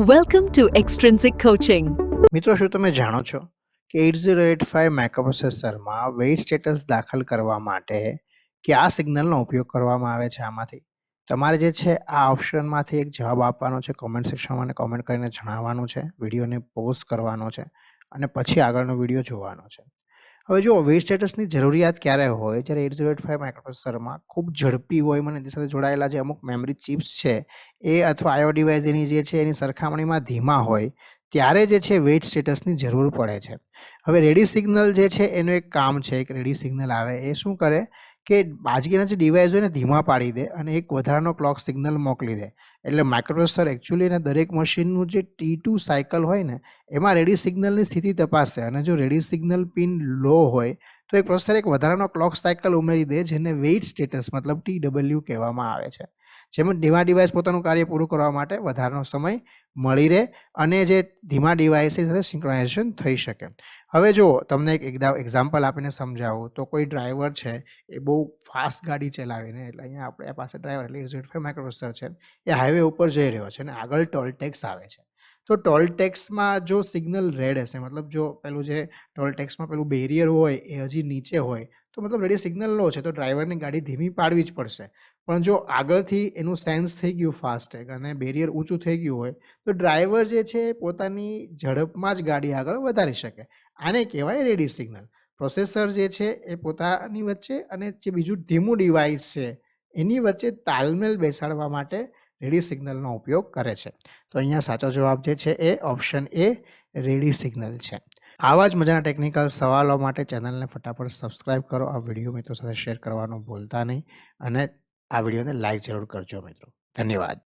Welcome to Extrinsic Coaching. મિત્રો, શું તમે જાણો છો કે 8085 માઇક્રોપ્રોસેસરમાં વેઇટ સ્ટેટસ દાખલ કરવા માટે કયા સિગ્નલનો ઉપયોગ કરવામાં આવે છે? આમાંથી તમારે જે છે આ ઓપ્શનમાંથી એક જવાબ આપવાનો છે. કોમેન્ટ સેક્શનમાં કોમેન્ટ કરીને જણાવવાનું છે, વિડીયોને પોઝ કરવાનો છે અને પછી આગળનો વિડીયો જોવાનો છે. હવે જો વેઇટ સ્ટેટસની જરૂરિયાત ક્યારે હોય? જ્યારે 8085 માઇક્રોપ્રોસેસરમાં ખૂબ ઝડપી હોય, મને એની સાથે જોડાયેલા જે અમુક મેમરી ચિપ્સ છે એ અથવા આઈઓ ડિવાઇસ એની જે છે એની સરખામણીમાં ધીમા હોય, ત્યારે જે છે વેઇટ સ્ટેટસની જરૂર પડે છે. હવે રેડી સિગ્નલ જે છે એનું એક કામ છે, એક રેડી સિગ્નલ આવે એ શું કરે કે બાજુના જે ડિવાઇસ હોય ને ધીમા પાડી દે અને એક વધારાનો ક્લોક સિગ્નલ મોકલી દે. એટલે માઇક્રોપ્રોસેસર એકચ્યુઅલી એના દરેક મશીનનું જે T2 સાયકલ હોય ને એમાં રેડી સિગ્નલની સ્થિતિ તપાસે, અને જો રેડી સિગ્નલ પિન લો હોય તો એક પ્રોસેસર એક વધારાનો ક્લોક સાયકલ ઉમેરી દે, જેને વેઇટ સ્ટેટસ મતલબ TW કહેવામાં આવે છે. જેમાં ધીમા ડિવાઇસ પોતાનું કાર્ય પૂરું કરવા માટે વધારાનો સમય મળી રહે અને જે ધીમા ડિવાઇસ સાથે સિંક્રોનાઇઝેશન થઈ શકે. હવે જો તમને એક એક્ઝામ્પલ આપીને સમજાવું તો કોઈ ડ્રાઈવર છે એ બહુ ફાસ્ટ ગાડી ચલાવીને, એટલે અહીંયા આપણે પાસે ડ્રાઈવર એટલે 8085 માઇક્રોપ્રોસેસર છે, એ હાઈવે ઉપર જઈ રહ્યો છે અને આગળ ટોલ ટેક્સ આવે છે. તો ટોલ ટેક્સમાં જો સિગ્નલ રેડ હશે, મતલબ જો પેલું જે ટોલ ટેક્સમાં પેલું બેરિયર હોય એ હજી નીચે હોય તો મતલબ રેડી સિગ્નલ લો છે, તો ડ્રાઈવરની ગાડી ધીમી પાડવી જ પડશે. પણ જો આગળથી એનું સેન્સ થઈ ગયું ફાસ્ટેગ અને બેરિયર ઊંચું થઈ ગયું હોય તો ડ્રાઈવર જે છે પોતાની ઝડપમાં જ ગાડી આગળ વધારી શકે. આને કહેવાય રેડી સિગ્નલ. પ્રોસેસર જે છે એ પોતાની વચ્ચે અને જે બીજું ધીમું ડિવાઇસ છે એની વચ્ચે તાલમેલ બેસાડવા માટે રેડી સિગ્નલનો ઉપયોગ કરે છે. તો અહીંયા સાચો જવાબ જે છે એ ઓપ્શન એ રેડી સિગ્નલ છે. આવા જ મજાના ટેકનિકલ સવાલો માટે ચેનલને ફટાફટ સબસ્ક્રાઈબ કરો. આ વિડીયો મિત્રો સાથે શેર કરવાનું ભૂલતા નહીં અને આ વિડીયોને લાઈક જરૂર કરજો મિત્રો. ધન્યવાદ.